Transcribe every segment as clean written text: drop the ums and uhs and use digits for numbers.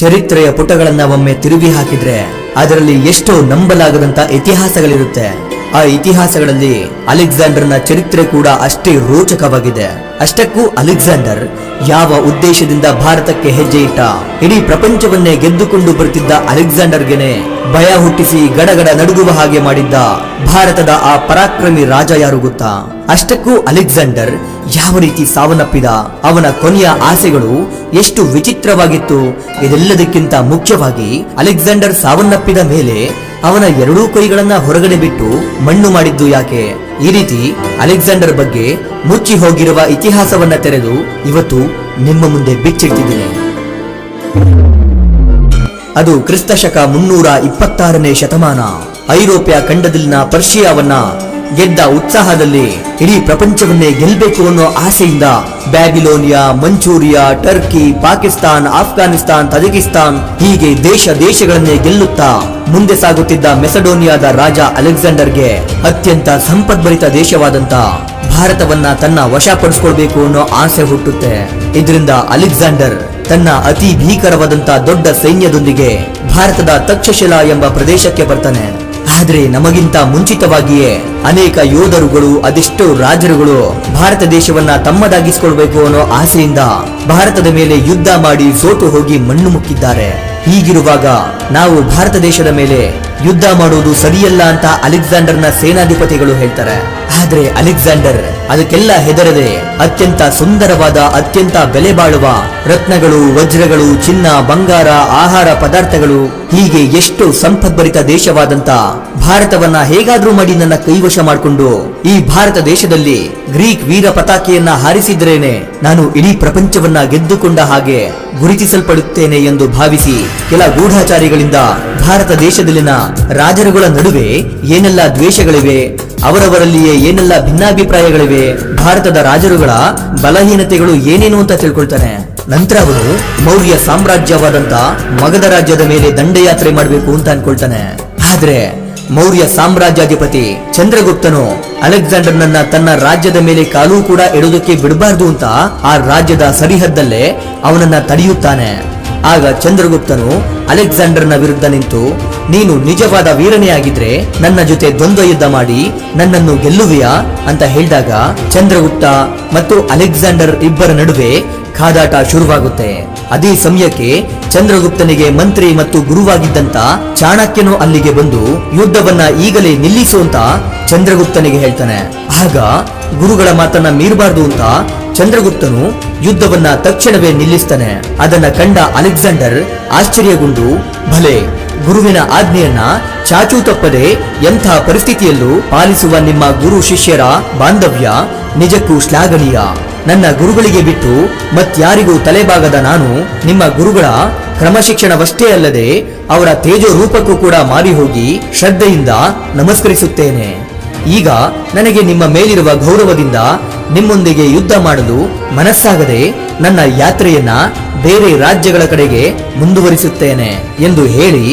ಚರಿತ್ರೆಯ ಪುಟಗಳನ್ನ ಒಮ್ಮೆ ತಿರುಗಿ ಹಾಕಿದ್ರೆ ಅದರಲ್ಲಿ ಎಷ್ಟೋ ನಂಬಲಾಗದಂತ ಇತಿಹಾಸಗಳಿರುತ್ತೆ. ಆ ಇತಿಹಾಸಗಳಲ್ಲಿ ಅಲೆಕ್ಸಾಂಡರ್ನ ಚರಿತ್ರೆ ಕೂಡ ಅಷ್ಟೇ ರೋಚಕವಾಗಿದೆ. ಅಷ್ಟಕ್ಕೂ ಅಲೆಕ್ಸಾಂಡರ್ ಯಾವ ಉದ್ದೇಶದಿಂದ ಭಾರತಕ್ಕೆ ಹೆಜ್ಜೆ ಇಟ್ಟ? ಇಡೀ ಪ್ರಪಂಚವನ್ನೇ ಗೆದ್ದುಕೊಂಡು ಬರುತ್ತಿದ್ದ ಅಲೆಕ್ಸಾಂಡರ್ಗೆನೆ ಭಯ ಹುಟ್ಟಿಸಿ ಗಡಗಡ ನಡುಗುವ ಹಾಗೆ ಮಾಡಿದ್ದ ಭಾರತದ ಆ ಪರಾಕ್ರಮಿ ರಾಜ ಯಾರು ಗೊತ್ತಾ? ಅಷ್ಟಕ್ಕೂ ಅಲೆಕ್ಸಾಂಡರ್ ಯಾವ ರೀತಿ ಸಾವನ್ನಪ್ಪಿದ, ಅವನ ಕೊನೆಯ ಆಸೆಗಳು ಎಷ್ಟು ವಿಚಿತ್ರವಾಗಿತ್ತು. ಇದೆಲ್ಲದಕ್ಕಿಂತ ಮುಖ್ಯವಾಗಿ ಅಲೆಕ್ಸಾಂಡರ್ ಸಾವನ್ನಪ್ಪಿದ ಮೇಲೆ ಅವನ ಎರಡೂ ಕೈಗಳನ್ನ ಹೊರಗಡೆ ಬಿಟ್ಟು ಮಣ್ಣು ಮಾಡಿದ್ದು ಯಾಕೆ? ಈ ರೀತಿ ಅಲೆಕ್ಸಾಂಡರ್ ಬಗ್ಗೆ ಮುಚ್ಚಿ ಹೋಗಿರುವ ಇತಿಹಾಸವನ್ನ ತೆರೆದು ಇವತ್ತು ನಿಮ್ಮ ಮುಂದೆ ಬಿಚ್ಚಿಡ್ತಿದ್ದೀನಿ. ಅದು ಕ್ರಿಸ್ತಶಕ 326ನೇ ಶತಮಾನ. ಐರೋಪ್ಯ ಖಂಡದಲ್ಲಿನ ಪರ್ಷಿಯಾವನ್ನ ಗೆದ್ದ ಉತ್ಸಾಹದಲ್ಲಿ ಇಡೀ ಪ್ರಪಂಚವನ್ನೇ ಗೆಲ್ಲಬೇಕು ಅನ್ನೋ ಆಸೆಯಿಂದ Babylonia, Manchuria, Turkey, Pakistan, Afghanistan, Tajikistan ಹೀಗೆ ದೇಶಗಳನ್ನೇ ಗೆಲ್ಲುತ್ತಾ ಮುಂದೆ ಸಾಗುತ್ತಿದ್ದ ಮೆಸಡೋನಿಯಾದ ರಾಜ ಅಲೆಕ್ಸಾಂಡರ್ಗೆ ಅತ್ಯಂತ ಸಂಪದ್ಭರಿತ ದೇಶವಾದಂತ ಭಾರತವನ್ನ ತನ್ನ ವಶಪಡಿಸಿಕೊಳ್ಬೇಕು ಅನ್ನೋ ಆಸೆ ಹುಟ್ಟುತ್ತೆ. ಇದರಿಂದ ಅಲೆಕ್ಸಾಂಡರ್ ತನ್ನ ಅತಿ ಭೀಕರವಾದಂತ ದೊಡ್ಡ ಸೈನ್ಯದೊಂದಿಗೆ ಭಾರತದ ತಕ್ಷಶಿಲಾ ಎಂಬ ಪ್ರದೇಶಕ್ಕೆ ಬರ್ತಾನೆ. ಆದ್ರೆ ನಮಗಿಂತ ಮುಂಚಿತವಾಗಿಯೇ ಅನೇಕ ಯೋಧರುಗಳು, ಅದೆಷ್ಟೋ ರಾಜರುಗಳು ಭಾರತ ದೇಶವನ್ನ ತಮ್ಮದಾಗಿಸಿಕೊಳ್ಬೇಕು ಅನ್ನೋ ಆಸೆಯಿಂದ ಭಾರತದ ಮೇಲೆ ಯುದ್ಧ ಮಾಡಿ ಸೋತು ಹೋಗಿ ಮಣ್ಣು ಮುಕ್ಕಿದ್ದಾರೆ. ಹೀಗಿರುವಾಗ ನಾವು ಭಾರತ ದೇಶದ ಮೇಲೆ ಯುದ್ಧ ಮಾಡುವುದು ಸರಿಯಲ್ಲ ಅಂತ ಅಲೆಕ್ಸಾಂಡರ್ನ ಸೇನಾಧಿಪತಿಗಳು ಹೇಳ್ತಾರೆ. ಆದ್ರೆ ಅಲೆಕ್ಸಾಂಡರ್ ಅದಕ್ಕೆಲ್ಲ ಹೆದರದೆ ಅತ್ಯಂತ ಸುಂದರವಾದ, ಅತ್ಯಂತ ಬೆಲೆ ಬಾಳುವ ರತ್ನಗಳು, ವಜ್ರಗಳು, ಚಿನ್ನ, ಬಂಗಾರ, ಆಹಾರ ಪದಾರ್ಥಗಳು ಹೀಗೆ ಎಷ್ಟು ಸಂಪದ್ಭರಿತ ದೇಶವಾದಂತ ಭಾರತವನ್ನ ಹೇಗಾದ್ರೂ ಮಾಡಿ ನನ್ನ ಕೈವಶ ಮಾಡಿಕೊಂಡು ಈ ಭಾರತ ದೇಶದಲ್ಲಿ ಗ್ರೀಕ್ ವೀರ ಪತಾಕೆಯನ್ನ ಹಾರಿಸಿದ್ರೇನೆ ನಾನು ಇಡೀ ಪ್ರಪಂಚವನ್ನ ಗೆದ್ದುಕೊಂಡ ಹಾಗೆ ಗುರುತಿಸಲ್ಪಡುತ್ತೇನೆ ಎಂದು ಭಾವಿಸಿ ಕೆಲ ಗೂಢಾಚಾರಿಗಳಿಂದ ಭಾರತ ದೇಶದಲ್ಲಿನ ರಾಜರುಗಳ ನಡುವೆ ಏನೆಲ್ಲ ದ್ವೇಷಗಳಿವೆ, ಅವರವರಲ್ಲಿಯೇ ಏನೆಲ್ಲ ಭಿನ್ನಾಭಿಪ್ರಾಯಗಳಿವೆ, ಭಾರತದ ರಾಜರುಗಳ ಬಲಹೀನತೆಗಳು ಏನೇನು ಅಂತ ತಿಳ್ಕೊಳ್ತಾನೆ. ನಂತರ ಅವನು ಮೌರ್ಯ ಸಾಮ್ರಾಜ್ಯವಾದಂತ ಮಗಧ ರಾಜ್ಯದ ಮೇಲೆ ದಂಡಯಾತ್ರೆ ಮಾಡಬೇಕು ಅಂತ ಅನ್ಕೊಳ್ತಾನೆ. ಆದ್ರೆ ಮೌರ್ಯ ಸಾಮ್ರಾಜ್ಯಾಧಿಪತಿ ಚಂದ್ರಗುಪ್ತನು ಅಲೆಕ್ಸಾಂಡರ್ನನ್ನ ತನ್ನ ರಾಜ್ಯದ ಮೇಲೆ ಕಾಲೂ ಕೂಡ ಇಡೋದಕ್ಕೆ ಬಿಡಬಾರ್ದು ಅಂತ ಆ ರಾಜ್ಯದ ಸರಿಹದ್ದಲ್ಲೇ ಅವನನ್ನ ತಡೆಯುತ್ತಾನೆ. ಆಗ ಚಂದ್ರಗುಪ್ತನು ಅಲೆಕ್ಸಾಂಡರ್ನ ವಿರುದ್ಧ ನಿಂತು, ನೀನು ನಿಜವಾದ ವೀರನೇ ಆಗಿದ್ರೆ ನನ್ನ ಜೊತೆ ದ್ವಂದ್ವ ಯುದ್ಧ ಮಾಡಿ ನನ್ನನ್ನು ಗೆಲ್ಲುವಿಯಾ ಅಂತ ಹೇಳಿದಾಗ ಚಂದ್ರಗುಪ್ತ ಮತ್ತು ಅಲೆಕ್ಸಾಂಡರ್ ಇಬ್ಬರ ನಡುವೆ ಕಾದಾಟ ಶುರುವಾಗುತ್ತೆ. ಅದೇ ಸಮಯಕ್ಕೆ ಚಂದ್ರಗುಪ್ತನಿಗೆ ಮಂತ್ರಿ ಮತ್ತು ಗುರುವಾಗಿದ್ದಂತ ಚಾಣಕ್ಯನು ಅಲ್ಲಿಗೆ ಬಂದು ಯುದ್ಧವನ್ನ ಈಗಲೇ ನಿಲ್ಲಿಸು ಅಂತ ಚಂದ್ರಗುಪ್ತನಿಗೆ ಹೇಳ್ತಾನೆ. ಆಗ ಗುರುಗಳ ಮಾತನ್ನ ಮೀರಬಾರ್ದು ಅಂತ ಚಂದ್ರಗುಪ್ತನು ಯುದ್ಧವನ್ನ ತಕ್ಷಣವೇ ನಿಲ್ಲಿಸ್ತಾನೆ. ಅದನ್ನ ಕಂಡ ಅಲೆಕ್ಸಾಂಡರ್ ಆಶ್ಚರ್ಯಗೊಂಡು, ಭಲೆ, ಗುರುವಿನ ಆಜ್ಞೆಯನ್ನ ಚಾಚೂ ತಪ್ಪದೆ ಎಂಥ ಪರಿಸ್ಥಿತಿಯಲ್ಲೂ ಪಾಲಿಸುವ ನಿಮ್ಮ ಗುರು ಶಿಷ್ಯರ ಬಾಂಧವ್ಯ ನಿಜಕ್ಕೂ ಶ್ಲಾಘನೀಯ. ನನ್ನ ಗುರುಗಳಿಗೆ ಬಿಟ್ಟು ಮತ್ಯಾರಿಗೂ ತಲೆಬಾಗದ ನಾನು ನಿಮ್ಮ ಗುರುಗಳ ಕ್ರಮಶಿಕ್ಷಣವಷ್ಟೇ ಅಲ್ಲದೆ ಅವರ ತೇಜೋ ರೂಪಕ್ಕೂ ಕೂಡ ಮಾರಿ ಹೋಗಿ ಶ್ರದ್ಧೆಯಿಂದ ನಮಸ್ಕರಿಸುತ್ತೇನೆ. ಈಗ ನನಗೆ ನಿಮ್ಮ ಮೇಲಿರುವ ಗೌರವದಿಂದ ನಿಮ್ಮೊಂದಿಗೆ ಯುದ್ಧ ಮಾಡಲು ಮನಸ್ಸಾಗದೆ ನನ್ನ ಯಾತ್ರೆಯನ್ನ ಬೇರೆ ರಾಜ್ಯಗಳ ಕಡೆಗೆ ಮುಂದುವರಿಸುತ್ತೇನೆ ಎಂದು ಹೇಳಿ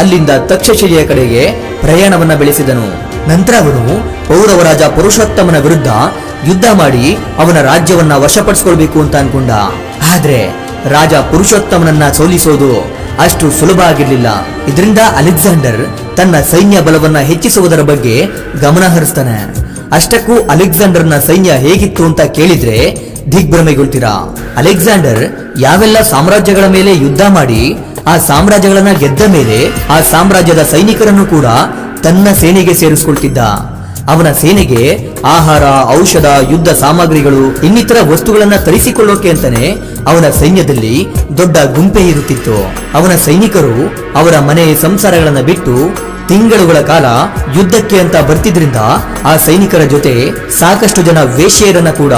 ಅಲ್ಲಿಂದ ತಕ್ಷಶಿಲೆಯ ಕಡೆಗೆ ಪ್ರಯಾಣವನ್ನ ಬೆಳೆಸಿದನು. ನಂತರ ಅವನು ಪೌರವ ರಾಜ ಪುರುಷೋತ್ತಮನ ವಿರುದ್ಧ ಯುದ್ಧ ಮಾಡಿ ಅವನ ರಾಜ್ಯವನ್ನ ವಶಪಡಿಸಿಕೊಳ್ಬೇಕು ಅಂತ ಅನ್ಕೊಂಡ. ಆದ್ರೆ ರಾಜ ಪುರುಷೋತ್ತಮನನ್ನ ಸೋಲಿಸೋದು ಅಷ್ಟು ಸುಲಭ ಆಗಿರ್ಲಿಲ್ಲ. ಇದರಿಂದ ಅಲೆಕ್ಸಾಂಡರ್ ತನ್ನ ಸೈನ್ಯ ಬಲವನ್ನ ಹೆಚ್ಚಿಸುವುದರ ಬಗ್ಗೆ ಗಮನ ಹರಿಸ್ತಾನೆ. ಅಷ್ಟಕ್ಕೂ ಅಲೆಕ್ಸಾಂಡರ್ನ ಸೈನ್ಯ ಹೇಗಿತ್ತು ಅಂತ ಕೇಳಿದ್ರೆ ದಿಗ್ಭ್ರಮೆಗೊಳ್ತೀರಾ. ಅಲೆಕ್ಸಾಂಡರ್ ಯಾವೆಲ್ಲ ಸಾಮ್ರಾಜ್ಯಗಳ ಮೇಲೆ ಯುದ್ಧ ಮಾಡಿ ಆ ಸಾಮ್ರಾಜ್ಯಗಳನ್ನ ಗೆದ್ದ ಮೇಲೆ ಆ ಸಾಮ್ರಾಜ್ಯದ ಸೈನಿಕರನ್ನು ಕೂಡ ತನ್ನ ಸೇನೆಗೆ ಸೇರಿಸಿಕೊಳ್ತಿದ್ದ. ಅವನ ಸೇನೆಗೆ ಆಹಾರ, ಔಷಧ, ಯುದ್ಧ ಸಾಮಗ್ರಿಗಳು, ಇನ್ನಿತರ ವಸ್ತುಗಳನ್ನ ತರಿಸಿಕೊಳ್ಳೋಕೆ ಅಂತಾನೆ ಅವನ ಸೈನ್ಯದಲ್ಲಿ ದೊಡ್ಡ ಗುಂಪೆ ಇರುತ್ತಿತ್ತು. ಅವನ ಸೈನಿಕರು ಅವರ ಮನೆ ಸಂಸಾರಗಳನ್ನ ಬಿಟ್ಟು ತಿಂಗಳುಗಳ ಕಾಲ ಯುದ್ಧಕ್ಕೆ ಅಂತ ಬರ್ತಿದ್ರಿಂದ ಆ ಸೈನಿಕರ ಜೊತೆ ಸಾಕಷ್ಟು ಜನ ವೇಶ್ಯೆಯರನ್ನ ಕೂಡ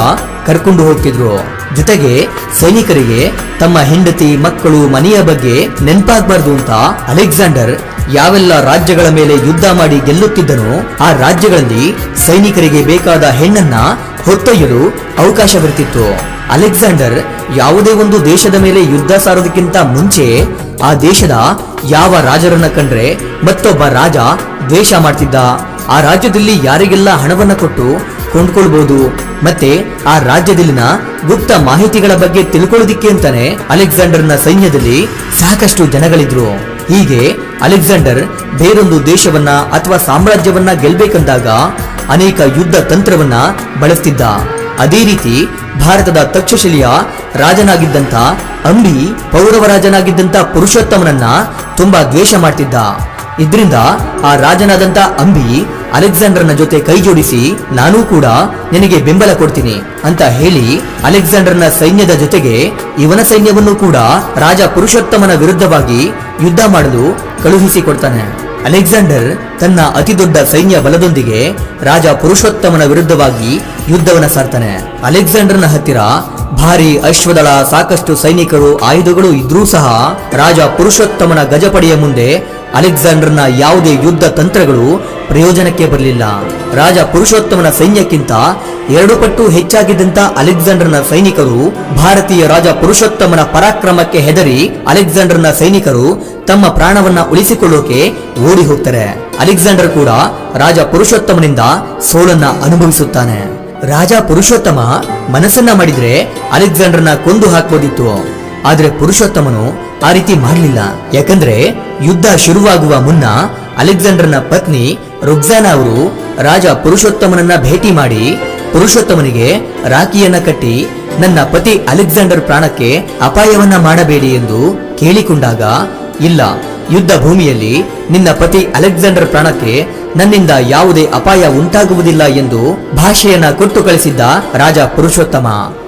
ಕರ್ಕೊಂಡು ಹೋಗ್ತಿದ್ರು. ಜೊತೆಗೆ ಸೈನಿಕರಿಗೆ ತಮ್ಮ ಹೆಂಡತಿ, ಮಕ್ಕಳು, ಮನೆಯ ಬಗ್ಗೆ ನೆನಪಾಗಬಾರ್ದು ಅಂತ ಅಲೆಕ್ಸಾಂಡರ್ ಯಾವೆಲ್ಲ ರಾಜ್ಯಗಳ ಮೇಲೆ ಯುದ್ಧ ಮಾಡಿ ಗೆಲ್ಲುತ್ತಿದ್ದನೋ ಆ ರಾಜ್ಯಗಳಲ್ಲಿ ಸೈನಿಕರಿಗೆ ಬೇಕಾದ ಹೆಣ್ಣನ್ನ ಹೊತ್ತೊಯ್ಯಲು ಅವಕಾಶವಿರ್ತಿತ್ತು. ಅಲೆಕ್ಸಾಂಡರ್ ಯಾವುದೇ ಒಂದು ದೇಶದ ಮೇಲೆ ಯುದ್ಧ ಸಾರೋದಕ್ಕಿಂತ ಮುಂಚೆ ಆ ದೇಶದ ಯಾವ ರಾಜರನ್ನ ಕಂಡ್ರೆ ಮತ್ತೊಬ್ಬ ರಾಜ ದ್ವೇಷ ಮಾಡ್ತಿದ್ದ, ಆ ರಾಜ್ಯದಲ್ಲಿ ಯಾರಿಗೆಲ್ಲ ಹಣವನ್ನ ಕೊಟ್ಟು ಕೊಂಡ್ಕೊಳ್ಬಹುದು. ಮತ್ತೆ ಆ ರಾಜ್ಯದಲ್ಲಿನ ಗುಪ್ತ ಮಾಹಿತಿಗಳ ಬಗ್ಗೆ ತಿಳ್ಕೊಳ್ಳೋದಿಕ್ಕೆ ಅಂತಾನೆ ಅಲೆಕ್ಸಾಂಡರ್ನ ಸೈನ್ಯದಲ್ಲಿ ಸಾಕಷ್ಟು ಜನಗಳಿದ್ರು. ಹೀಗೆ ಅಲೆಕ್ಸಾಂಡರ್ ಬೇರೊಂದು ದೇಶವನ್ನ ಅಥವಾ ಸಾಮ್ರಾಜ್ಯವನ್ನ ಗೆಲ್ಬೇಕಂದಾಗ ಅನೇಕ ಯುದ್ಧ ತಂತ್ರವನ್ನ ಬಳಸ್ತಿದ್ದ. ಅದೇ ರೀತಿ ಭಾರತದ ತಕ್ಷಶಿಲೆಯ ರಾಜನಾಗಿದ್ದಂತ ಅಂಬಿ ಪೌರವ ರಾಜನಾಗಿದ್ದಂತ ಪುರುಷೋತ್ತಮನನ್ನ ತುಂಬಾ ದ್ವೇಷ ಮಾಡ್ತಿದ್ದ. ಇದರಿಂದ ಆ ರಾಜನಾದಂತ ಅಂಬಿ ಅಲೆಕ್ಸಾಂಡರ್ನ ಜೊತೆ ಕೈ ಜೋಡಿಸಿ ನಾನೂ ಕೂಡ ನಿನಗೆ ಬೆಂಬಲ ಕೊಡ್ತೀನಿ ಅಂತ ಹೇಳಿ ಅಲೆಕ್ಸಾಂಡರ್ನ ಸೈನ್ಯದ ಜೊತೆಗೆ ಇವನ ಸೈನ್ಯವನ್ನು ಕೂಡ ರಾಜ ಪುರುಷೋತ್ತಮನ ವಿರುದ್ಧವಾಗಿ ಯುದ್ಧ ಮಾಡಲು ಕಳುಹಿಸಿಕೊಡ್ತಾನೆ. ಅಲೆಕ್ಸಾಂಡರ್ ತನ್ನ ಅತಿದೊಡ್ಡ ಸೈನ್ಯ ಬಲದೊಂದಿಗೆ ರಾಜ ಪುರುಷೋತ್ತಮನ ವಿರುದ್ಧವಾಗಿ ಯುದ್ಧವನ್ನ ಸಾರ್ತಾನೆ. ಅಲೆಕ್ಸಾಂಡರ್ನ ಹತ್ತಿರ ಭಾರಿ ಅಶ್ವದಳ, ಸಾಕಷ್ಟು ಸೈನಿಕರು, ಆಯುಧಗಳು ಇದ್ರೂ ಸಹ ರಾಜ ಪುರುಷೋತ್ತಮನ ಗಜಪಡೆಯ ಮುಂದೆ ಅಲೆಕ್ಸಾಂಡರ್ನ ಯಾವುದೇ ಯುದ್ಧ ತಂತ್ರಗಳು ಪ್ರಯೋಜನಕ್ಕೆ ಬರಲಿಲ್ಲ. ರಾಜ ಪುರುಷೋತ್ತಮನ ಸೈನ್ಯಕ್ಕಿಂತ 2 ಪಟ್ಟು ಹೆಚ್ಚಾಗಿದ್ದಂತ ಅಲೆಕ್ಸಾಂಡರ್ನ ಸೈನಿಕರು ಭಾರತೀಯ ರಾಜ ಪುರುಷೋತ್ತಮನ ಪರಾಕ್ರಮಕ್ಕೆ ಹೆದರಿ ಅಲೆಕ್ಸಾಂಡರ್ನ ಸೈನಿಕರು ತಮ್ಮ ಪ್ರಾಣವನ್ನ ಉಳಿಸಿಕೊಳ್ಳೋಕೆ ಓಡಿ ಹೋಗ್ತಾರೆ. ಅಲೆಕ್ಸಾಂಡರ್ ಕೂಡ ರಾಜ ಪುರುಷೋತ್ತಮನಿಂದ ಸೋಲನ್ನ ಅನುಭವಿಸುತ್ತಾನೆ. ರಾಜ ಪುರುಷೋತ್ತಮ ಮನಸ್ಸನ್ನ ಮಾಡಿದ್ರೆ ಅಲೆಕ್ಸಾಂಡರ್ನ ಕೊಂದು ಹಾಕ್ಬೋದಿತ್ತು. ಆದ್ರೆ ಪುರುಷೋತ್ತಮನು ಆ ರೀತಿ ಮಾಡಲಿಲ್ಲ. ಯಾಕಂದ್ರೆ ಯುದ್ಧ ಶುರುವಾಗುವ ಮುನ್ನ ಅಲೆಕ್ಸಾಂಡರ್ನ ಪತ್ನಿ ರುಕ್ಸಾನಾ ಅವರು ರಾಜ ಪುರುಷೋತ್ತಮನನ್ನ ಭೇಟಿ ಮಾಡಿ ಪುರುಷೋತ್ತಮನಿಗೆ ರಾಖಿಯನ್ನ ಕಟ್ಟಿ ನನ್ನ ಪತಿ ಅಲೆಕ್ಸಾಂಡರ್ ಪ್ರಾಣಕ್ಕೆ ಅಪಾಯವನ್ನ ಮಾಡಬೇಡಿ ಎಂದು ಕೇಳಿಕೊಂಡಾಗ, ಇಲ್ಲ, ಯುದ್ಧ ಭೂಮಿಯಲ್ಲಿ ನಿನ್ನ ಪತಿ ಅಲೆಕ್ಸಾಂಡರ್ ಪ್ರಾಣಕ್ಕೆ ನನ್ನಿಂದ ಯಾವುದೇ ಅಪಾಯ ಉಂಟಾಗುವುದಿಲ್ಲ ಎಂದು ಭಾಷೆಯನ್ನ ಕೊಟ್ಟು ಕಳಿಸಿದ್ದ ರಾಜ ಪುರುಷೋತ್ತಮ.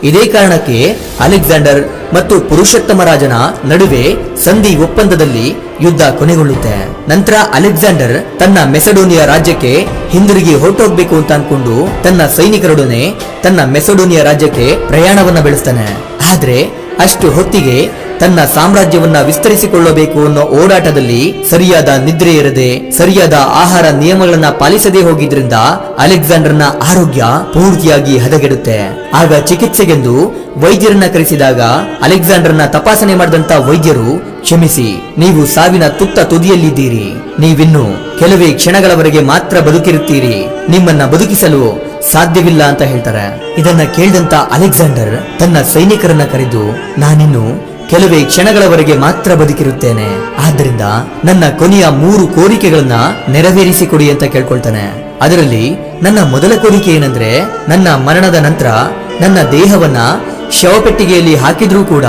ಇದೇ ಕಾರಣಕ್ಕೆ ಅಲೆಕ್ಸಾಂಡರ್ ಮತ್ತು ಪುರುಷೋತ್ತಮ ರಾಜನ ನಡುವೆ ಸಂಧಿ ಒಪ್ಪಂದದಲ್ಲಿ ಯುದ್ಧ ಕೊನೆಗೊಳ್ಳುತ್ತೆ. ನಂತರ ಅಲೆಕ್ಸಾಂಡರ್ ತನ್ನ ಮೆಸಡೋನಿಯಾ ರಾಜ್ಯಕ್ಕೆ ಹಿಂದಿರುಗಿ ಹೊರಟೋಗ್ಬೇಕು ಅಂತ ಅನ್ಕೊಂಡು ತನ್ನ ಸೈನಿಕರೊಡನೆ ತನ್ನ ಮೆಸಡೋನಿಯಾ ರಾಜ್ಯಕ್ಕೆ ಪ್ರಯಾಣವನ್ನ ಬೆಳೆಸ್ತಾನೆ. ಆದ್ರೆ ಅಷ್ಟು ಹೊತ್ತಿಗೆ ತನ್ನ ಸಾಮ್ರಾಜ್ಯವನ್ನ ವಿಸ್ತರಿಸಿಕೊಳ್ಳಬೇಕು ಅನ್ನೋ ಓಡಾಟದಲ್ಲಿ ಸರಿಯಾದ ನಿದ್ರೆ ಇರದೆ, ಸರಿಯಾದ ಆಹಾರ ನಿಯಮಗಳನ್ನ ಪಾಲಿಸದೆ ಹೋಗಿದ್ರಿಂದ ಅಲೆಕ್ಸಾಂಡರ್ನ ಆರೋಗ್ಯ ಪೂರ್ತಿಯಾಗಿ ಹದಗೆಡುತ್ತೆ. ಆಗ ಚಿಕಿತ್ಸೆಗೆಂದು ವೈದ್ಯರನ್ನ ಕರೆಸಿದಾಗ ಅಲೆಕ್ಸಾಂಡರ್ನ ತಪಾಸಣೆ ಮಾಡಿದಂತ ವೈದ್ಯರು, ಕ್ಷಮಿಸಿ, ನೀವು ಸಾವಿನ ತುತ್ತ ತುದಿಯಲ್ಲಿದ್ದೀರಿ, ನೀವಿನ್ನು ಕೆಲವೇ ಕ್ಷಣಗಳವರೆಗೆ ಮಾತ್ರ ಬದುಕಿರುತ್ತೀರಿ, ನಿಮ್ಮನ್ನ ಬದುಕಿಸಲು ಸಾಧ್ಯವಿಲ್ಲ ಅಂತ ಹೇಳ್ತಾರೆ. ಇದನ್ನ ಕೇಳಿದಂತ ಅಲೆಕ್ಸಾಂಡರ್ ತನ್ನ ಸೈನಿಕರನ್ನ ಕರೆದು, ನಾನಿನ್ನು ಕೆಲವೇ ಕ್ಷಣಗಳವರೆಗೆ ಮಾತ್ರ ಬದುಕಿರುತ್ತೇನೆ, ಆದ್ದರಿಂದ ನನ್ನ ಕೊನೆಯ 3 ಕೋರಿಕೆಗಳನ್ನ ನೆರವೇರಿಸಿಕೊಡಿ ಅಂತ ಕೇಳ್ಕೊಳ್ತಾನೆ. ಅದರಲ್ಲಿ ನನ್ನ ಮೊದಲ ಕೋರಿಕೆ ಏನಂದ್ರೆ, ನನ್ನ ಮರಣದ ನಂತರ ನನ್ನ ದೇಹವನ್ನ ಶವಪೆಟ್ಟಿಗೆಯಲ್ಲಿ ಹಾಕಿದ್ರೂ ಕೂಡ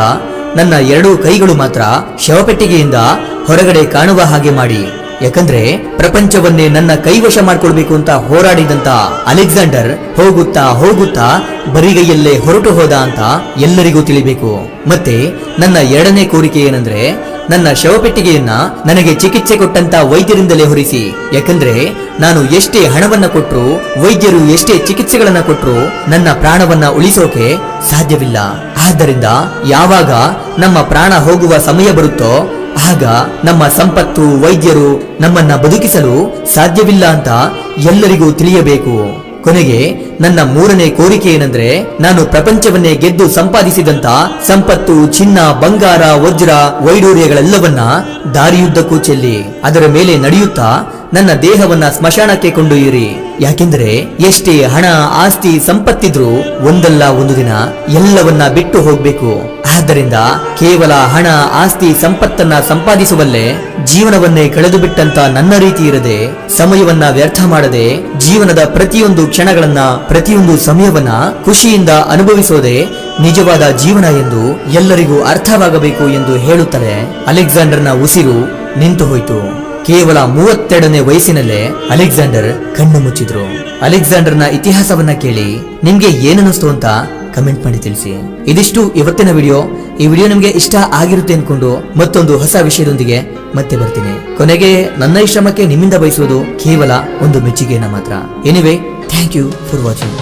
ನನ್ನ 2 ಕೈಗಳು ಮಾತ್ರ ಶವಪೆಟ್ಟಿಗೆಯಿಂದ ಹೊರಗಡೆ ಕಾಣುವ ಹಾಗೆ ಮಾಡಿ. ಯಾಕಂದ್ರೆ ಪ್ರಪಂಚವನ್ನೇ ನನ್ನ ಕೈವಶ ಮಾಡ್ಕೊಳ್ಬೇಕು ಅಂತ ಹೋರಾಡಿದಂತ ಅಲೆಕ್ಸಾಂಡರ್ ಹೋಗುತ್ತಾ ಹೋಗುತ್ತಾ ಬರಿಗೈಯಲ್ಲೇ ಹೊರಟು ಹೋದ ಅಂತ ಎಲ್ಲರಿಗೂ ತಿಳಿಬೇಕು. ಮತ್ತೆ ನನ್ನ 2ನೇ ಕೋರಿಕೆ ಏನಂದ್ರೆ, ನನ್ನ ಶವಪೆಟ್ಟಿಗೆಯನ್ನ ನನಗೆ ಚಿಕಿತ್ಸೆ ಕೊಟ್ಟಂತ ವೈದ್ಯರಿಂದಲೇ ಹೊರಿಸಿ. ಯಾಕಂದ್ರೆ ನಾನು ಎಷ್ಟೇ ಹಣವನ್ನ ಕೊಟ್ರು, ವೈದ್ಯರು ಎಷ್ಟೇ ಚಿಕಿತ್ಸೆಗಳನ್ನ ಕೊಟ್ರು ನನ್ನ ಪ್ರಾಣವನ್ನ ಉಳಿಸೋಕೆ ಸಾಧ್ಯವಿಲ್ಲ. ಆದ್ದರಿಂದ ಯಾವಾಗ ನಮ್ಮ ಪ್ರಾಣ ಹೋಗುವ ಸಮಯ ಬರುತ್ತೋ ಆಗ ನಮ್ಮ ಸಂಪತ್ತು, ವೈದ್ಯರು ನಮ್ಮನ್ನ ಬದುಕಿಸಲು ಸಾಧ್ಯವಿಲ್ಲ ಅಂತ ಎಲ್ಲರಿಗೂ ತಿಳಿಯಬೇಕು. ಕೊನೆಗೆ ನನ್ನ 3ನೇ ಕೋರಿಕೆ ಏನಂದ್ರೆ, ನಾನು ಪ್ರಪಂಚವನ್ನೇ ಗೆದ್ದು ಸಂಪಾದಿಸಿದಂತ ಸಂಪತ್ತು, ಚಿನ್ನ, ಬಂಗಾರ, ವಜ್ರ, ವೈಡೂರ್ಯಗಳೆಲ್ಲವನ್ನ ದಾರಿಯುದ್ದಕ್ಕೂ ಚೆಲ್ಲಿ ಅದರ ಮೇಲೆ ನಡೆಯುತ್ತಾ ನನ್ನ ದೇಹವನ್ನ ಸ್ಮಶಾನಕ್ಕೆ ಕೊಂಡೊಯ್ಯಿರಿ. ಯಾಕೆಂದ್ರೆ ಎಷ್ಟೇ ಹಣ, ಆಸ್ತಿ, ಸಂಪತ್ತಿದ್ರೂ ಒಂದಲ್ಲ ಒಂದು ದಿನ ಎಲ್ಲವನ್ನ ಬಿಟ್ಟು ಹೋಗ್ಬೇಕು. ಆದ್ದರಿಂದ ಕೇವಲ ಹಣ, ಆಸ್ತಿ, ಸಂಪತ್ತನ್ನ ಸಂಪಾದಿಸುವಲ್ಲೇ ಜೀವನವನ್ನೇ ಕಳೆದು ಬಿಟ್ಟಂತ ನನ್ನ ರೀತಿ ಇರದೆ, ಸಮಯವನ್ನ ವ್ಯರ್ಥ ಮಾಡದೆ ಜೀವನದ ಪ್ರತಿಯೊಂದು ಕ್ಷಣಗಳನ್ನ, ಪ್ರತಿಯೊಂದು ಸಮಯವನ್ನ ಖುಷಿಯಿಂದ ಅನುಭವಿಸೋದೇ ನಿಜವಾದ ಜೀವನ ಎಂದು ಎಲ್ಲರಿಗೂ ಅರ್ಥವಾಗಬೇಕು ಎಂದು ಹೇಳುತ್ತಾರೆ. ಅಲೆಕ್ಸಾಂಡರ್ನ ಉಸಿರು ನಿಂತು ಹೋಯಿತು. ಕೇವಲ 32ನೇ ವಯಸ್ಸಿನಲ್ಲೇ ಅಲೆಕ್ಸಾಂಡರ್ ಕಣ್ಣು ಮುಚ್ಚಿದ್ರು. ಅಲೆಕ್ಸಾಂಡರ್ನ ಇತಿಹಾಸವನ್ನ ಕೇಳಿ ನಿಮ್ಗೆ ಏನನ್ನಿಸ್ತು ಅಂತ ಕಮೆಂಟ್ ಮಾಡಿ ತಿಳಿಸಿ. ಇದಿಷ್ಟು ಇವತ್ತಿನ ವಿಡಿಯೋ. ಈ ವಿಡಿಯೋ ನಿಮ್ಗೆ ಇಷ್ಟ ಆಗಿರುತ್ತೆ ಅನ್ಕೊಂಡು ಮತ್ತೊಂದು ಹೊಸ ವಿಷಯದೊಂದಿಗೆ ಮತ್ತೆ ಬರ್ತೀನಿ. ಕೊನೆಗೆ ನನ್ನ ಈ ಶ್ರಮಕ್ಕೆ ನಿಮ್ಮಿಂದ ಬಯಸುವುದು ಕೇವಲ ಒಂದು ಮೆಚ್ಚುಗೆಯನ್ನ ಮಾತ್ರ. Anyway, thank you for watching.